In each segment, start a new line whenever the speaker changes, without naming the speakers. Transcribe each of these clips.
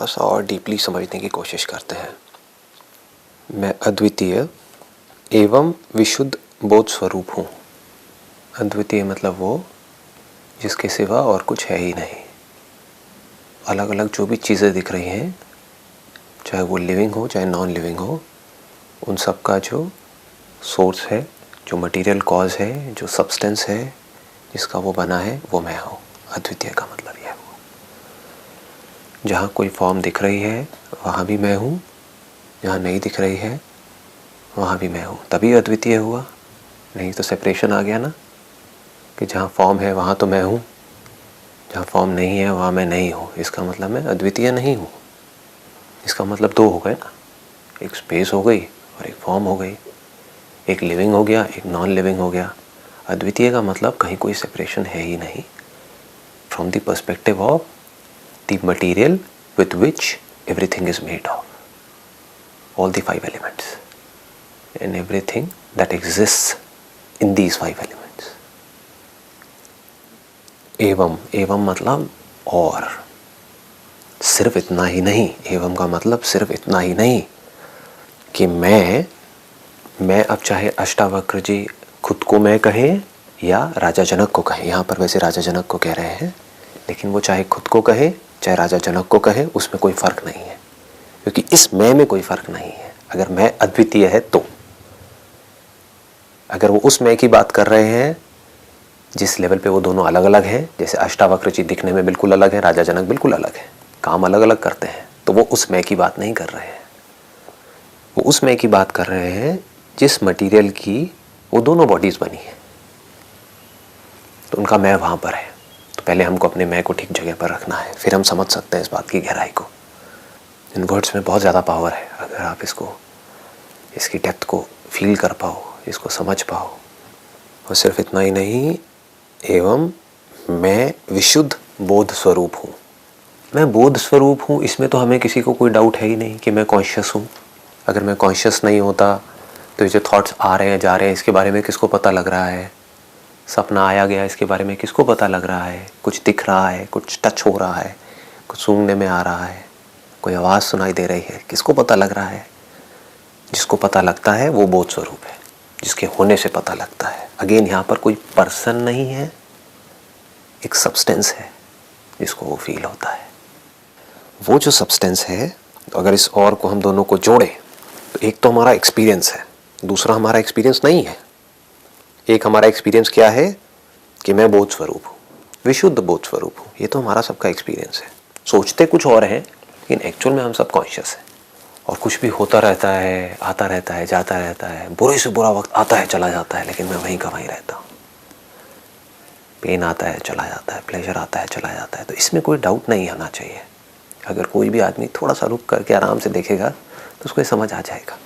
सा और डीपली समझने की कोशिश करते हैं। मैं अद्वितीय एवं विशुद्ध बोध स्वरूप हूँ। अद्वितीय मतलब वो जिसके सिवा और कुछ है ही नहीं। अलग अलग जो भी चीज़ें दिख रही हैं, चाहे वो लिविंग हो चाहे नॉन लिविंग हो, उन सब का जो सोर्स है, जो मटेरियल कॉज है, जो सब्सटेंस है जिसका वो बना है, वो मैं हूँ। अद्वितीय का मतलब यह है। जहाँ कोई फॉर्म दिख रही है वहाँ भी मैं हूँ, जहाँ नहीं दिख रही है वहाँ भी मैं हूँ। तभी अद्वितीय हुआ, नहीं तो सेपरेशन आ गया ना, कि जहाँ फॉर्म है वहाँ तो मैं हूँ, जहाँ फॉर्म नहीं है वहाँ मैं नहीं हूँ। इसका मतलब मैं अद्वितीय नहीं हूँ। इसका मतलब दो हो गए ना, एक स्पेस हो गई और एक फॉर्म हो गई, एक लिविंग हो गया एक नॉन लिविंग हो गया। अद्वितीय का मतलब कहीं कोई सेपरेशन है ही नहीं from the perspective of the material with which everything is made of, all the 5 elements and everything that exists in these 5 elements. एवं मतलब और, सिर्फ इतना ही नहीं। एवं का मतलब सिर्फ इतना ही नहीं कि मैं अब चाहे अष्टावक्र जी खुद को मैं कहें या राजा जनक को कहें, यहाँ पर वैसे राजा जनक को कह रहे हैं, लेकिन वो चाहे खुद को कहे चाहे राजा जनक को कहे, उसमें कोई फ़र्क नहीं है, क्योंकि इस मैं में कोई फ़र्क नहीं है। अगर मैं अद्वितीय है तो अगर वो उस मैं की बात कर रहे हैं जिस लेवल पे वो दोनों अलग अलग हैं, जैसे अष्टावक्र जी दिखने में बिल्कुल अलग है, राजा जनक बिल्कुल अलग है, काम अलग अलग करते हैं, तो वो उस मैं की बात नहीं कर रहे हैं। वो उस मैं की बात कर रहे हैं जिस मटीरियल की वो दोनों बॉडीज़ बनी है, तो उनका मैं वहाँ पर है। तो पहले हमको अपने मैं को ठीक जगह पर रखना है, फिर हम समझ सकते हैं इस बात की गहराई को। इन वर्ड्स में बहुत ज़्यादा पावर है। अगर आप इसकी डेप्थ को फील कर पाओ, इसको समझ पाओ। और सिर्फ इतना ही नहीं, एवं मैं विशुद्ध बोध स्वरूप हूँ। मैं बोध स्वरूप हूँ, इसमें तो हमें किसी को कोई डाउट है ही नहीं कि मैं कॉन्शियस हूँ। अगर मैं कॉन्शियस नहीं होता तो ये जो थॉट्स आ रहे हैं जा रहे हैं, इसके बारे में किसको पता लग रहा है? सपना आया गया, इसके बारे में किसको पता लग रहा है? कुछ दिख रहा है, कुछ टच हो रहा है, कुछ सूंघने में आ रहा है, कोई आवाज़ सुनाई दे रही है, किसको पता लग रहा है? जिसको पता लगता है वो बोध स्वरूप है, जिसके होने से पता लगता है। अगेन यहाँ पर कोई पर्सन नहीं है, एक सब्सटेंस है जिसको वो फील होता है। वो जो सब्सटेंस है, अगर इस और को हम दोनों को जोड़ें तो एक तो हमारा एक्सपीरियंस है, दूसरा हमारा एक्सपीरियंस नहीं है। एक हमारा एक्सपीरियंस क्या है कि मैं बोध स्वरूप हूँ, विशुद्ध बोध स्वरूप हूँ, ये तो हमारा सबका एक्सपीरियंस है। सोचते कुछ और हैं लेकिन एक्चुअल में हम सब कॉन्शियस हैं। और कुछ भी होता रहता है, आता रहता है, जाता रहता है, बुरे से बुरा वक्त आता है चला जाता है, लेकिन मैं वहीं का वहीं रहता हूँ। पेन आता है चला जाता है, प्लेजर आता है चला जाता है। तो इसमें कोई डाउट नहीं आना चाहिए। अगर कोई भी आदमी थोड़ा सा रुक करके आराम से देखेगा तो उसको समझ आ जाएगा।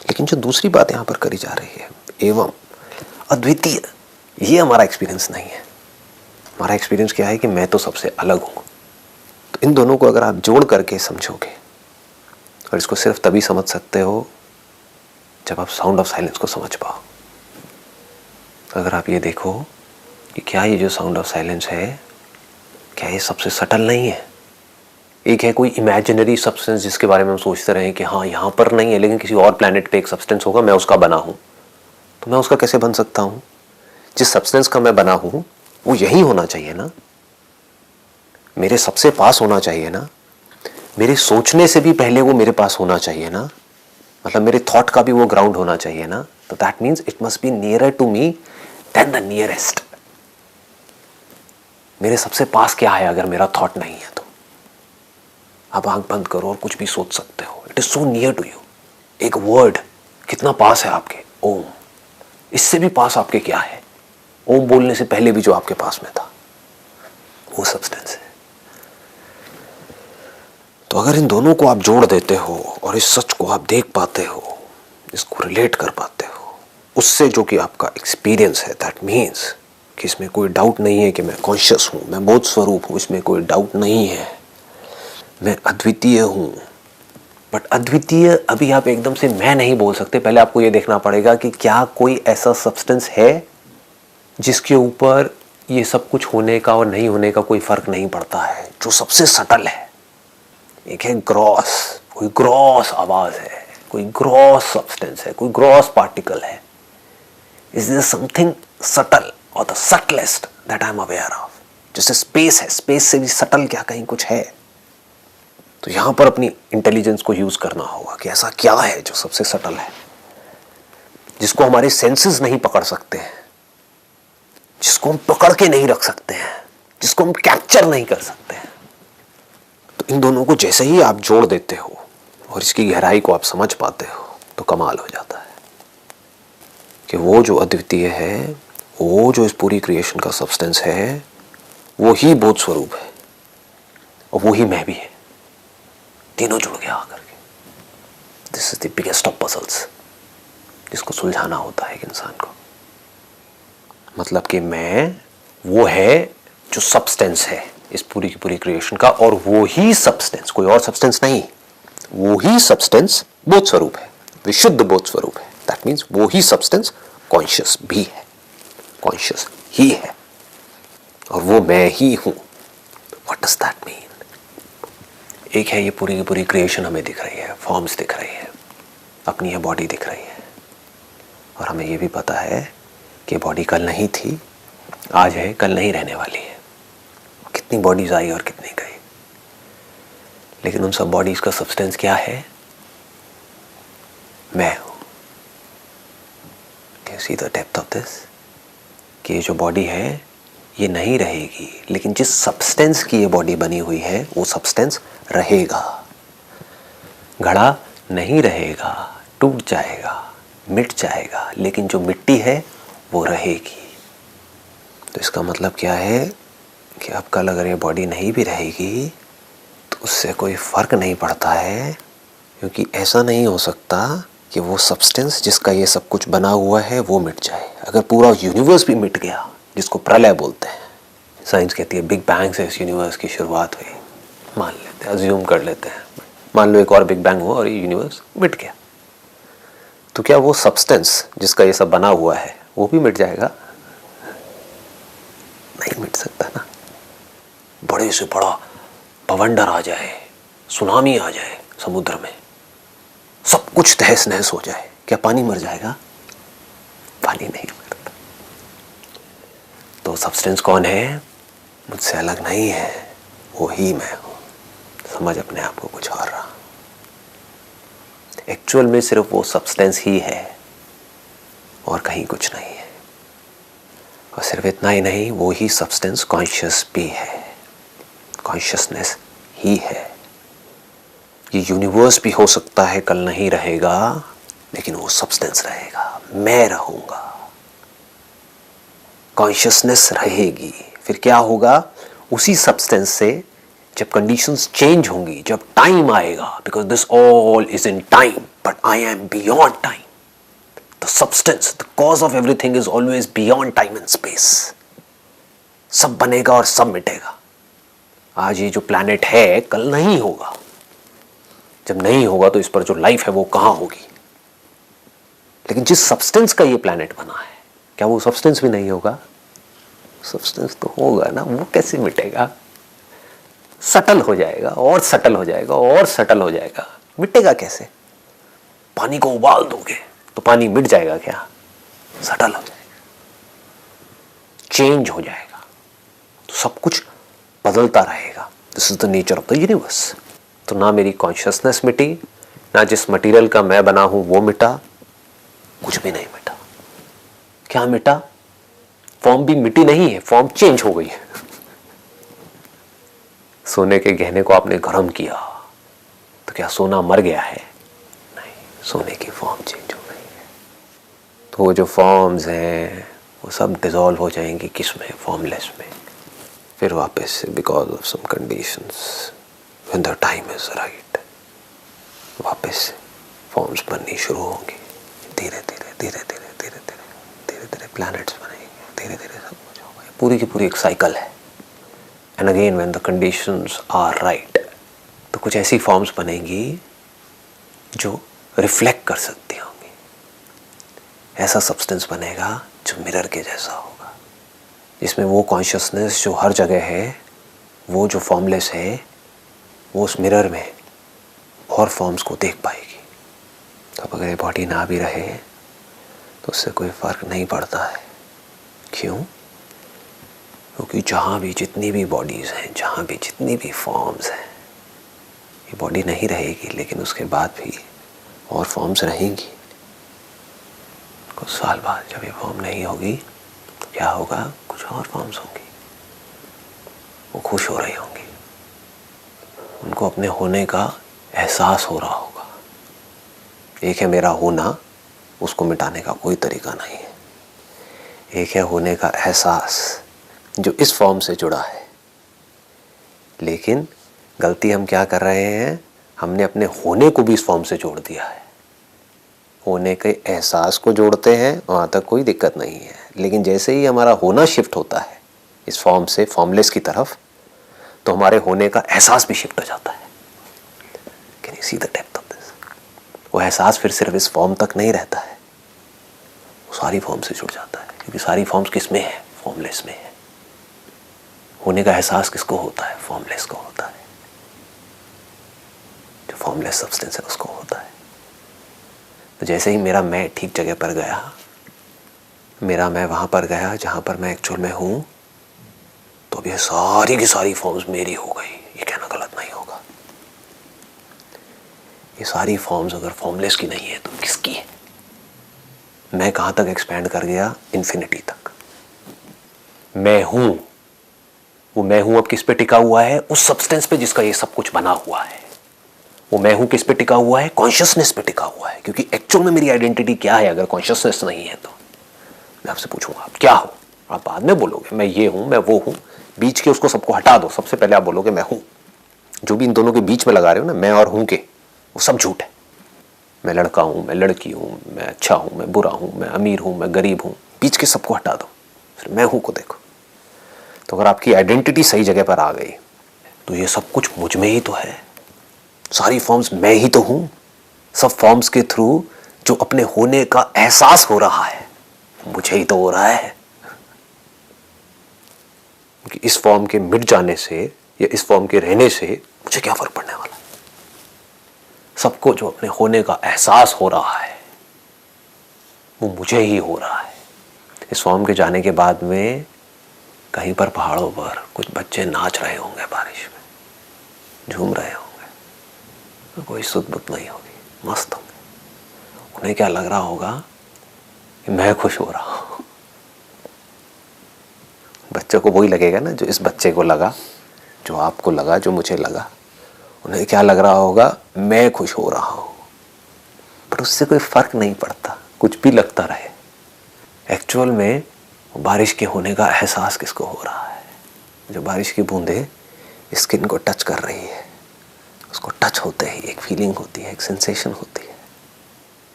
लेकिन जो दूसरी बात यहाँ पर करी जा रही है, एवं अद्वितीय, ये हमारा एक्सपीरियंस नहीं है। हमारा एक्सपीरियंस क्या है कि मैं तो सबसे अलग हूँ। तो इन दोनों को अगर आप जोड़ करके समझोगे, और इसको सिर्फ तभी समझ सकते हो जब आप साउंड ऑफ साइलेंस को समझ पाओ। अगर आप ये देखो कि क्या ये जो साउंड ऑफ साइलेंस है, क्या ये सबसे सटल नहीं है? एक है कोई इमेजिनरी सब्सटेंस जिसके बारे में हम सोचते रहे कि हाँ यहाँ पर नहीं है, लेकिन किसी और प्लैनेट पे एक सब्सटेंस होगा, मैं उसका बना हूँ। तो मैं उसका कैसे बन सकता हूँ? जिस सब्सटेंस का मैं बना हूँ वो यही होना चाहिए ना, मेरे सबसे पास होना चाहिए ना, मेरे सोचने से भी पहले वो मेरे पास होना चाहिए ना, मतलब मेरे थॉट का भी वो ग्राउंड होना चाहिए ना। तो that means it must be nearer to me than the nearest. मेरे सबसे पास क्या है अगर मेरा थॉट नहीं है तो? आप आंख बंद करो और कुछ भी सोच सकते हो। It is so near to you. एक वर्ड कितना पास है आपके, ओम। इससे भी पास आपके क्या है? ओम बोलने से पहले भी जो आपके पास में था वो सब्सटेंस है। तो अगर इन दोनों को आप जोड़ देते हो और इस सच को आप देख पाते हो, इसको रिलेट कर पाते हो उससे जो कि आपका एक्सपीरियंस है, दैट मीन्स कि इसमें कोई डाउट नहीं है कि मैं कॉन्शियस हूँ, मैं बोध स्वरूप हूँ, इसमें कोई डाउट नहीं है, मैं अद्वितीय हूँ। बट अद्वितीय अभी आप एकदम से मैं नहीं बोल सकते। पहले आपको ये देखना पड़ेगा कि क्या कोई ऐसा सब्सटेंस है जिसके ऊपर ये सब कुछ होने का और नहीं होने का कोई फर्क नहीं पड़ता है, जो सबसे सटल है। एक है ग्रॉस, कोई ग्रॉस आवाज है, कोई ग्रॉस सब्सटेंस है, कोई ग्रॉस पार्टिकल है. इज दिस समथिंग सटल और the subtlest that I am aware of. जैसे स्पेस है, स्पेस से भी सटल क्या कहीं कुछ है. तो यहां पर अपनी इंटेलिजेंस को यूज करना होगा कि ऐसा क्या है जो सबसे सटल है, जिसको हमारे सेंसेस नहीं पकड़ सकते हैं, जिसको हम पकड़ के नहीं रख सकते हैं, जिसको हम कैप्चर नहीं कर सकते हैं. तो इन दोनों को जैसे ही आप जोड़ देते हो और इसकी गहराई को आप समझ पाते हो तो कमाल हो जाता है कि वो जो अद्वितीय है, वो जो इस पूरी क्रिएशन का सब्सटेंस है, वो ही बोध स्वरूप है और वो ही मैं भी है. तीनों जुड़ गया आकर के. This is the biggest of puzzles जिसको सुलझाना होता है एक इंसान को. मतलब कि मैं वो है जो सब्सटेंस है इस पूरी की पूरी क्रिएशन का, और वो ही सब्सटेंस, कोई और सब्सटेंस नहीं, वो ही सब्सटेंस बोध स्वरूप है, विशुद्ध बोध स्वरूप है. दैट मीन्स वो ही सब्सटेंस कॉन्शियस भी है, कॉन्शियस ही है, और वो मैं ही हूं. What does that mean? एक है ये पूरी की पूरी क्रिएशन हमें दिख रही है, फॉर्म्स दिख रही है, अपनी ये बॉडी दिख रही है, और हमें ये भी पता है कि बॉडी कल नहीं थी, आज है, कल नहीं रहने वाली है. कितनी बॉडीज आई और कितनी गई, लेकिन उन सब बॉडीज का सब्सटेंस क्या है? मैं हूं. Can you see the depth of this? कि ये जो बॉडी है ये नहीं रहेगी, लेकिन जिस सब्सटेंस की ये बॉडी बनी हुई है वो सब्सटेंस रहेगा. घड़ा नहीं रहेगा, टूट जाएगा, मिट जाएगा, लेकिन जो मिट्टी है वो रहेगी. तो इसका मतलब क्या है कि अब कल अगर ये बॉडी नहीं भी रहेगी तो उससे कोई फर्क नहीं पड़ता है, क्योंकि ऐसा नहीं हो सकता कि वो सब्सटेंस जिसका ये सब कुछ बना हुआ है वो मिट जाए. अगर पूरा यूनिवर्स भी मिट गया, जिसको प्रलय बोलते हैं, साइंस कहती है बिग बैंग से इस यूनिवर्स की शुरुआत हुई, मान लेते हैं, अज्यूम कर लेते हैं, मान लो एक और बिग बैंग हुआ और ये यूनिवर्स मिट गया, तो क्या वो सब्सटेंस जिसका ये सब बना हुआ है वो भी मिट जाएगा? नहीं मिट सकता ना. बड़े से बड़ा बवंडर आ जाए, सुनामी आ जाए समुद्र में, सब कुछ तहस नहस हो जाए, क्या पानी मर जाएगा? पानी नहीं मरता. तो सब्सटेंस कौन है? मुझसे अलग नहीं है, वो ही मैं हूं. समझ अपने आप को कुछ और रहा. एक्चुअल में सिर्फ वो सब्सटेंस ही है और कहीं कुछ नहीं है. और सिर्फ इतना ही नहीं, वो ही सब्सटेंस कॉन्शियस भी है, कॉन्शियसनेस ही है. ये यूनिवर्स भी हो सकता है कल नहीं रहेगा, लेकिन वो सब्सटेंस रहेगा, मैं रहूंगा, कॉन्शियसनेस रहेगी. फिर क्या होगा? उसी सब्सटेंस से जब कंडीशंस चेंज होंगी, जब टाइम आएगा, because this all is in time but I am beyond time. The substance, the cause of everything is always beyond time and space. सब बनेगा और सब मिटेगा. आज ये जो प्लैनेट है कल नहीं होगा. जब नहीं होगा तो इस पर जो लाइफ है वो कहां होगी? लेकिन जिस सब्सटेंस का ये प्लैनेट बना है, क्या वो सब्सटेंस भी नहीं होगा? सब्सटेंस तो होगा ना. वो कैसे मिटेगा? सटल हो जाएगा और सटल हो जाएगा और सटल हो जाएगा. मिटेगा कैसे? पानी को उबाल दोगे तो पानी मिट जाएगा क्या? सटल हो जाएगा, चेंज हो जाएगा. तो सब कुछ बदलता रहेगा. This is the nature of the universe. तो ना मेरी कॉन्शियसनेस मिटी, ना जिस मटेरियल का मैं बना हूं वो मिटा, कुछ भी नहीं मिटा. क्या मिटा? फॉर्म भी मिटी नहीं है, फॉर्म चेंज हो गई है. सोने के गहने को आपने गर्म किया तो क्या सोना मर गया है? नहीं, सोने की फॉर्म चेंज हो गई है. तो वो जो फॉर्म्स हैं वो सब डिसॉल्व हो जाएंगी किस में? फॉर्मलेस में. फिर वापस से because of some conditions when the time is right वापस से फॉर्म्स बननी शुरू होंगी. धीरे धीरे धीरे धीरे धीरे धीरे धीरे धीरे प्लैनेट्स बनेंगे, धीरे धीरे सब कुछ होगा. पूरी की पूरी एक साइकिल है. And again when the conditions are right, तो कुछ ऐसी फॉर्म्स बनेंगी जो रिफ्लेक्ट कर सकती होंगी. ऐसा सब्सटेंस बनेगा जो मिरर के जैसा होगा, जिसमें वो कॉन्शियसनेस जो हर जगह है, वो जो फॉर्मलेस है, वो उस मिरर में और फॉर्म्स को देख पाएगी। तो अब अगर ये बॉडी ना भी रहे तो उससे कोई फ़र्क नहीं पड़ता है। क्यों? क्योंकि जहाँ भी जितनी भी बॉडीज़ हैं, जहाँ भी जितनी भी फॉर्म्स हैं, ये बॉडी नहीं रहेगी, लेकिन उसके बाद भी और फॉर्म्स रहेंगी। कुछ साल बाद जब ये फॉर्म नहीं होगी तो क्या होगा? कुछ और फॉर्म्स होंगी। वो खुश हो रही होंगी, उनको अपने होने का एहसास हो रहा होगा। एक है मेरा होना, उसको मिटाने का कोई तरीका नहीं है। एक है होने का एहसास जो इस फॉर्म से जुड़ा है। लेकिन गलती हम क्या कर रहे हैं? हमने अपने होने को भी इस फॉर्म से जोड़ दिया है। होने के एहसास को जोड़ते हैं, वहाँ तक कोई दिक्कत नहीं है, लेकिन जैसे ही हमारा होना शिफ्ट होता है इस फॉर्म से फॉर्मलेस की तरफ, तो हमारे होने का एहसास भी शिफ्ट हो जाता है। Can you see the depth of this? वो एहसास फिर सिर्फ इस फॉर्म तक नहीं रहता है, वो सारी फॉर्म से जुड़ जाता है। क्योंकि सारी फॉर्म्स किस में है? फॉर्मलेस में है। होने का एहसास किसको होता है? फॉर्मलेस को होता है। जो फॉर्मलेस सब्सटेंस है उसको होता है। तो जैसे ही मेरा मैं ठीक जगह पर गया, मेरा मैं वहाँ पर गया जहाँ पर मैं एक्चुअल में हूँ, तो अब ये सारी की सारी फॉर्म्स मेरी हो गई। ये कहना गलत नहीं होगा। ये सारी फॉर्म्स अगर फॉर्मलेस की नहीं है तो किसकी है? मैं कहाँ तक एक्सपैंड कर गया? इन्फिनिटी तक। मैं हूँ, वो मैं हूँ अब किस पे टिका हुआ है? उस सब्सटेंस पे जिसका ये सब कुछ बना हुआ है। वो मैं हूँ किस पे टिका हुआ है? कॉन्शियसनेस पे टिका हुआ है। क्योंकि एक्चुअल में मेरी आइडेंटिटी क्या है अगर कॉन्शियसनेस नहीं है? तो मैं आपसे पूछूंगा आप क्या हो? आप बाद में बोलोगे मैं ये हूँ, मैं वो हूँ। बीच के उसको सबको हटा दो, सबसे पहले आप बोलोगे मैं हूँ। जो भी इन दोनों के बीच में लगा रहे हो ना, मैं और हूँ के, वो सब झूठ है। मैं लड़का हूँ, मैं लड़की हूँ, मैं अच्छा हूँ, मैं बुरा हूँ, मैं अमीर हूँ, मैं गरीब हूँ। बीच के सबको हटा दो, फिर मैं हूँ को देखो। तो अगर आपकी आइडेंटिटी सही जगह पर आ गई तो ये सब कुछ मुझ में ही तो है। सारी फॉर्म्स मैं ही तो हूँ। सब फॉर्म्स के थ्रू जो अपने होने का एहसास हो रहा है मुझे ही तो हो रहा है। कि इस फॉर्म के मिट जाने से या इस फॉर्म के रहने से मुझे क्या फर्क पड़ने वाला है? सबको जो अपने होने का एहसास हो रहा है वो मुझे ही हो रहा है। इस फॉर्म के जाने के बाद में कहीं पर पहाड़ों पर कुछ बच्चे नाच रहे होंगे, बारिश में झूम रहे होंगे, तो कोई सुध बुध नहीं होगी, मस्त होंगे। उन्हें क्या लग रहा होगा कि मैं खुश हो रहा हूं। बच्चों को वही लगेगा ना जो इस बच्चे को लगा, जो आपको लगा, जो मुझे लगा। उन्हें क्या लग रहा होगा? मैं खुश हो रहा हूं। पर उससे कोई फर्क नहीं पड़ता, कुछ भी लगता रहे। एक्चुअल में बारिश के होने का एहसास किसको हो रहा है? जो बारिश की बूंदें स्किन को टच कर रही है, उसको टच होते ही एक फीलिंग होती है, एक सेंसेशन होती है,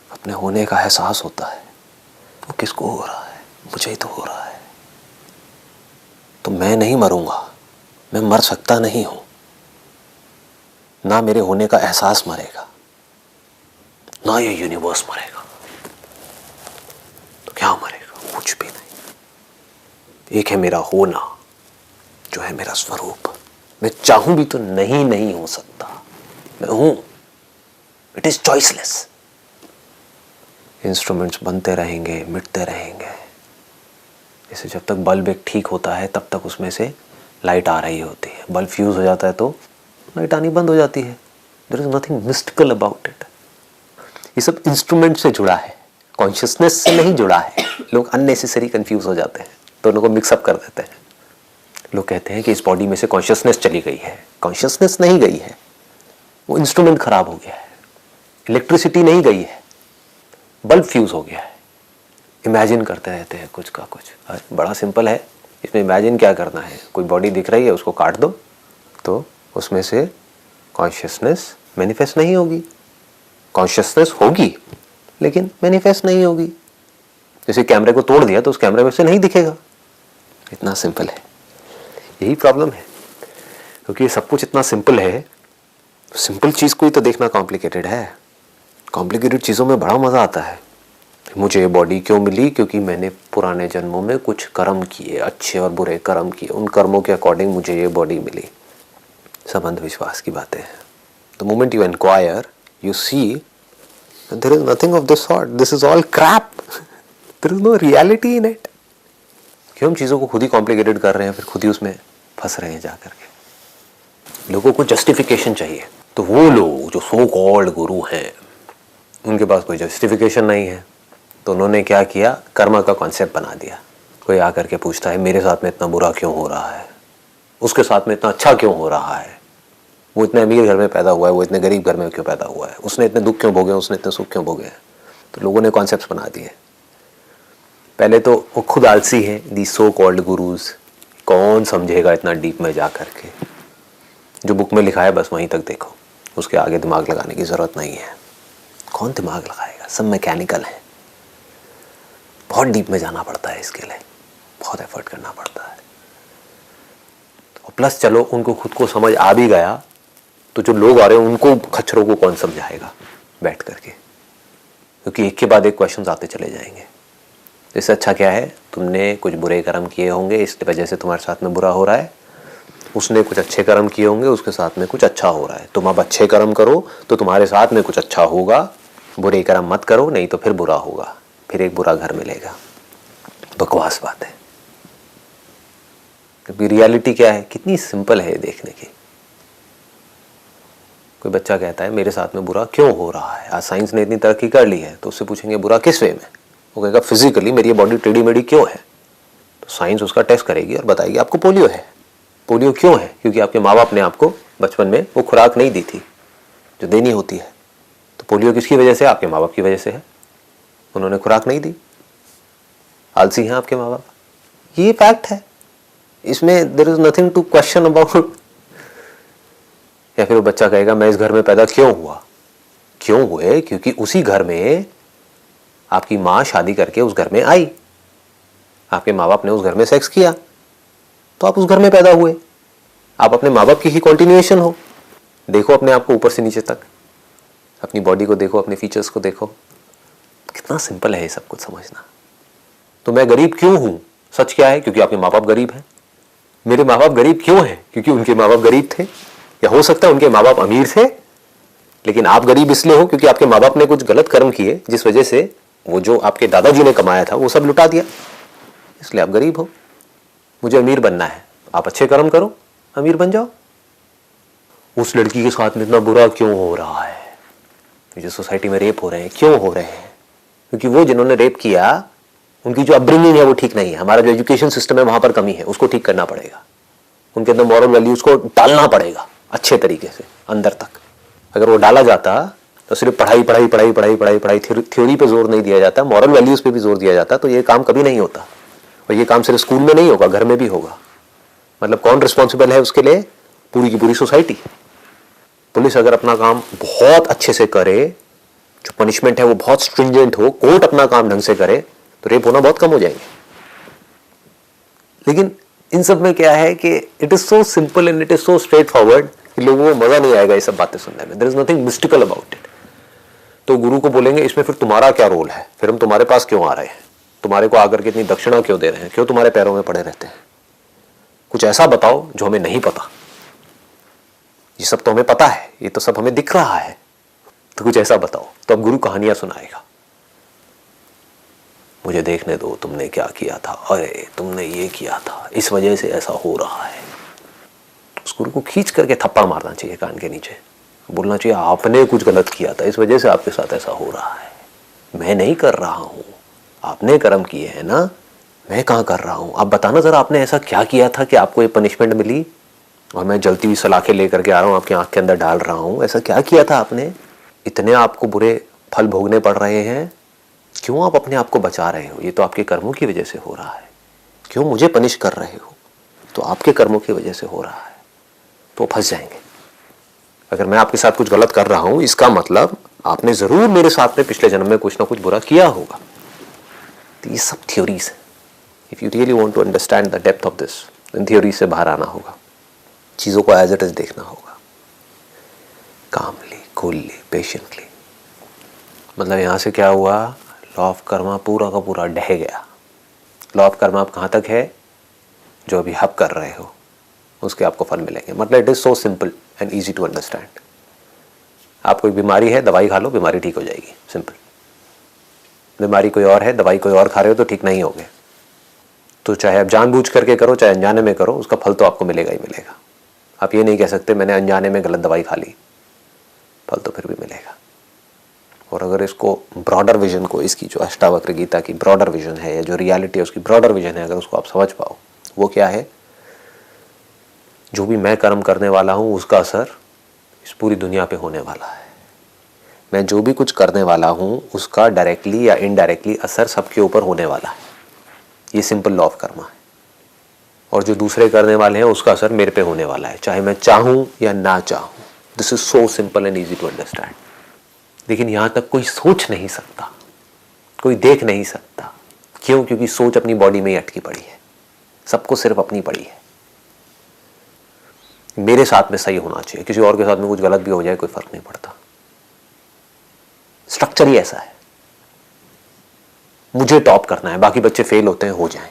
अपने होने का एहसास होता है। वो किसको हो रहा है? मुझे ही तो हो रहा है। तो मैं नहीं मरूंगा, मैं मर सकता नहीं हूं। ना मेरे होने का एहसास मरेगा, ना ये यूनिवर्स मरेगा। तो क्या मरेगा? कुछ भी नहीं। एक है मेरा होना जो है मेरा स्वरूप। मैं चाहूं भी तो नहीं हो सकता। मैं हूं। It is choiceless. इंस्ट्रूमेंट्स बनते रहेंगे, मिटते रहेंगे। जैसे जब तक बल्ब एक ठीक होता है तब तक उसमें से लाइट आ रही होती है। बल्ब फ्यूज हो जाता है तो लाइट आनी बंद हो जाती है। There is nothing mystical about it. ये सब इंस्ट्रूमेंट से जुड़ा है, कॉन्शियसनेस से नहीं जुड़ा है। लोग अननेसेसरी कंफ्यूज हो जाते हैं, दोनों को मिक्सअप कर देते हैं। लोग कहते हैं कि इस बॉडी में से कॉन्शियसनेस चली गई है। कॉन्शियसनेस नहीं गई है, वो इंस्ट्रूमेंट खराब हो गया है। इलेक्ट्रिसिटी नहीं गई है, बल्ब फ्यूज हो गया है। इमेजिन करते रहते हैं कुछ का कुछ। बड़ा सिंपल है, इसमें इमेजिन क्या करना है? कोई बॉडी दिख रही है, उसको काट दो तो उसमें से कॉन्शियसनेस मैनिफेस्ट नहीं होगी। कॉन्शियसनेस होगी लेकिन मैनिफेस्ट नहीं होगी। जैसे कैमरे को तोड़ दिया तो उस कैमरे में से नहीं दिखेगा। इतना सिंपल है। यही प्रॉब्लम है, क्योंकि ये सब कुछ इतना सिंपल है। सिंपल चीज को ही तो देखना कॉम्प्लिकेटेड है। कॉम्प्लिकेटेड चीजों में बड़ा मजा आता है। मुझे ये बॉडी क्यों मिली? क्योंकि मैंने पुराने जन्मों में कुछ कर्म किए, अच्छे और बुरे कर्म किए। उन कर्मों के अकॉर्डिंग मुझे ये बॉडी मिली। सब अंधविश्वास की बातें हैं। The moment you inquire you see there is nothing of this sort. This is all crap. There is no reality in it. क्यों हम चीज़ों को खुद ही कॉम्प्लिकेटेड कर रहे हैं, फिर खुद ही उसमें फंस रहे हैं जा करके। लोगों को जस्टिफिकेशन चाहिए, तो वो लोग जो सो कॉल्ड गुरु हैं उनके पास कोई जस्टिफिकेशन नहीं है, तो उन्होंने क्या किया, कर्म का कॉन्सेप्ट बना दिया। कोई आकर के पूछता है मेरे साथ में इतना बुरा क्यों हो रहा है, उसके साथ में इतना अच्छा क्यों हो रहा है, वो इतने अमीर घर में पैदा हुआ है, वो इतने गरीब घर में क्यों पैदा हुआ है, उसने इतने दुख क्यों भोगे, उसने इतने सुख क्यों भोगे। तो लोगों ने कॉन्सेप्ट्स बना दिए। पहले तो वो खुद आलसी है, दी सो कॉल्ड गुरुज। कौन समझेगा इतना डीप में जा करके, जो बुक में लिखा है बस वहीं तक देखो, उसके आगे दिमाग लगाने की ज़रूरत नहीं है। कौन दिमाग लगाएगा, सब मैकेनिकल है। बहुत डीप में जाना पड़ता है इसके लिए, बहुत एफर्ट करना पड़ता है। और प्लस चलो उनको खुद को समझ आ भी गया, तो जो लोग आ रहे हैं उनको खच्चरों को कौन समझाएगा बैठ करके, क्योंकि एक के बाद एक क्वेश्चन आते चले जाएंगे। इससे अच्छा क्या है, तुमने कुछ बुरे कर्म किए होंगे इस वजह से तुम्हारे साथ में बुरा हो रहा है, उसने कुछ अच्छे कर्म किए होंगे उसके साथ में कुछ अच्छा हो रहा है। तुम अब अच्छे कर्म करो तो तुम्हारे साथ में कुछ अच्छा होगा, बुरे कर्म मत करो नहीं तो फिर बुरा होगा, फिर एक बुरा घर मिलेगा। बकवास बात है, क्योंकि रियलिटी क्या है, कितनी सिंपल है देखने की। कोई बच्चा कहता है मेरे साथ में बुरा क्यों हो रहा है, आज साइंस ने इतनी तरक्की कर ली है, तो उससे पूछेंगे बुरा किस वे में, वो कहेगा फिजिकली मेरी बॉडी टेढ़ी मेढ़ी क्यों है, तो साइंस उसका टेस्ट करेगी और बताएगी आपको पोलियो है। पोलियो क्यों है, क्योंकि आपके माँ बाप ने आपको बचपन में वो खुराक नहीं दी थी जो देनी होती है। तो पोलियो किसकी वजह से, आपके माँ बाप की वजह से है, उन्होंने खुराक नहीं दी, आलसी हैं आपके माँ बाप। ये फैक्ट है, इसमें there is nothing to question about. या फिर वो बच्चा कहेगा मैं इस घर में पैदा क्यों हुआ, क्यों हुए, क्योंकि उसी घर में आपकी माँ शादी करके उस घर में आई, आपके माँ बाप ने उस घर में सेक्स किया, तो आप उस घर में पैदा हुए। आप अपने माँ बाप की ही कॉन्टिन्यूएशन हो। देखो अपने आप को ऊपर से नीचे तक, अपनी बॉडी को देखो, अपने फीचर्स को देखो, कितना सिंपल है ये सब कुछ समझना। तो मैं गरीब क्यों हूं, सच क्या है, क्योंकि आपके माँ बाप गरीब हैं। मेरे माँ बाप गरीब क्यों हैं, क्योंकि उनके माँ बाप गरीब थे, या हो सकता है उनके माँ बाप अमीर थे, लेकिन आप गरीब इसलिए हो क्योंकि आपके माँ बाप ने कुछ गलत कर्म किए जिस वजह से वो जो आपके दादाजी ने कमाया था वो सब लुटा दिया, इसलिए आप गरीब हो। मुझे अमीर बनना है, आप अच्छे कर्म करो, अमीर बन जाओ। उस लड़की के साथ में इतना बुरा क्यों हो रहा है, जो सोसाइटी में रेप हो रहे हैं क्यों हो रहे हैं, क्योंकि वो जिन्होंने रेप किया उनकी जो अपब्रिंगिंग है वो ठीक नहीं है। हमारा जो एजुकेशन सिस्टम है वहां पर कमी है, उसको ठीक करना पड़ेगा। उनके अंदर मॉरल वैल्यूज को डालना पड़ेगा अच्छे तरीके से अंदर तक। अगर वो डाला जाता तो सिर्फ पढ़ाई पढ़ाई पढ़ाई पढ़ाई पढ़ाई पढ़ाई थ्योरी पे जोर नहीं दिया जाता, मॉरल वैल्यूज पे भी जोर दिया जाता, तो ये काम कभी नहीं होता। और ये काम सिर्फ स्कूल में नहीं होगा, घर में भी होगा। मतलब कौन रिस्पॉन्सिबल है उसके लिए, पूरी की पूरी सोसाइटी। पुलिस अगर अपना काम बहुत अच्छे से करे, जो पनिशमेंट है वो बहुत स्ट्रिंजेंट हो, कोर्ट अपना काम ढंग से करे, तो रेप होना बहुत कम हो जाएंगे। लेकिन इन सब में क्या है कि it is so simple and it is so straight forward कि लोगों को मजा नहीं आएगा ये सब बातें सुनने में। There is nothing mystical about it. तो गुरु को बोलेंगे इसमें फिर तुम्हारा क्या रोल है, फिर हम तुम्हारे पास क्यों आ रहे हैं, तुम्हारे को आकर के इतनी दक्षिणा क्यों दे रहे हैं, क्यों तुम्हारे पैरों में पड़े रहते हैं, कुछ ऐसा बताओ जो हमें नहीं पता। ये सब तो हमें पता है, ये तो सब हमें दिख रहा है, तो कुछ ऐसा बताओ। तो अब गुरु कहानियां सुनाएगा, मुझे देखने दो तुमने क्या किया था, अरे तुमने ये किया था, इस वजह से ऐसा हो रहा है। उस गुरु को खींच करके थप्पड़ मारना चाहिए कान के नीचे, बोलना चाहिए आपने कुछ गलत किया था, इस वजह से आपके साथ ऐसा हो रहा है, मैं नहीं कर रहा हूं, आपने कर्म किए हैं ना, मैं कहां कर रहा हूं। आप बताना जरा आपने ऐसा क्या किया था कि आपको ये पनिशमेंट मिली और मैं जलती हुई सलाखें लेकर के आ रहा हूं, आपकी आंख के अंदर डाल रहा हूं, ऐसा क्या किया था आपने, इतने आपको बुरे फल भोगने पड़ रहे हैं, क्यों आप अपने आप को बचा रहे हो, ये तो आपके कर्मों की वजह से हो रहा है, क्यों मुझे पनिश कर रहे हो, तो आपके कर्मों की वजह से हो रहा है। तो फंस जाएंगे। अगर मैं आपके साथ कुछ गलत कर रहा हूं, इसका मतलब आपने जरूर मेरे साथ में पिछले जन्म में कुछ ना कुछ बुरा किया होगा। तो ये सब थ्योरीज है। If you really want to understand the depth of this, इन थ्योरी से बाहर आना होगा, चीजों को एज इट इज देखना होगा, कामली, कूलली, पेशेंटली। मतलब यहां से क्या हुआ, लॉ ऑफ कर्मा पूरा का पूरा ढह गया। लॉ ऑफ कर्मा आप कहां तक है, जो अभी हब कर रहे हो उसके आपको फल मिलेंगे। मतलब it is so simple and easy to understand. आपको एक बीमारी है, दवाई खा लो, बीमारी ठीक हो जाएगी, सिंपल। बीमारी कोई और है, दवाई कोई और खा रहे हो तो ठीक नहीं होगे। तो चाहे आप जानबूझ करके करो चाहे अनजाने में करो, उसका फल तो आपको मिलेगा ही मिलेगा। आप ये नहीं कह सकते मैंने अनजाने में गलत दवाई खा ली, फल तो फिर भी मिलेगा। और अगर इसको ब्रॉडर विजन को, इसकी जो अष्टावक्र गीता की ब्रॉडर विजन है या जो रियलिटी है उसकी ब्रॉडर विजन है, अगर उसको आप समझ पाओ, वो क्या है, जो भी मैं कर्म करने वाला हूँ उसका असर इस पूरी दुनिया पे होने वाला है। मैं जो भी कुछ करने वाला हूँ उसका डायरेक्टली या इनडायरेक्टली असर सबके ऊपर होने वाला है। ये सिंपल लॉ ऑफ कर्मा है। और जो दूसरे करने वाले हैं उसका असर मेरे पे होने वाला है, चाहे मैं चाहूँ या ना चाहूँ। This is so simple and easy to understand. लेकिन यहाँ तक कोई सोच नहीं सकता, कोई देख नहीं सकता। क्यों? क्योंकि सोच अपनी बॉडी में ही अटकी पड़ी है, सबको सिर्फ अपनी पड़ी है। मेरे साथ में सही होना चाहिए, किसी और के साथ में कुछ गलत भी हो जाए कोई फर्क नहीं पड़ता। स्ट्रक्चर ही ऐसा है। मुझे टॉप करना है, बाकी बच्चे फेल होते हैं, हो जाएं।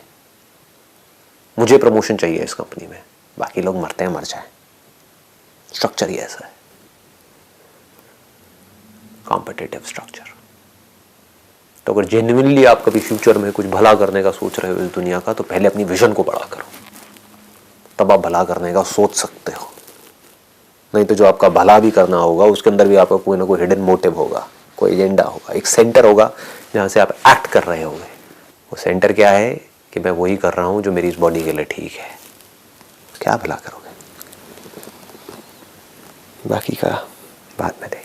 मुझे प्रमोशन चाहिए इस कंपनी में, बाकी लोग मरते हैं, मर जाएं। स्ट्रक्चर ही ऐसा है, कॉम्पिटिटिव स्ट्रक्चर। तो अगर जेन्युइनली आप कभी फ्यूचर में कुछ भला करने का सोच रहे हो इस दुनिया का, तो पहले अपनी विजन को बड़ा करो, तब आप भला करने का सोच सकते हो। नहीं तो जो आपका भला भी करना होगा उसके अंदर भी आपका कोई ना कोई हिडन मोटिव होगा, कोई एजेंडा होगा, एक सेंटर होगा जहाँ से आप एक्ट कर रहे होंगे। वो सेंटर क्या है कि मैं वही कर रहा हूँ जो मेरी इस बॉडी के लिए ठीक है। क्या भला करोगे, बाकी का बाद में देखें।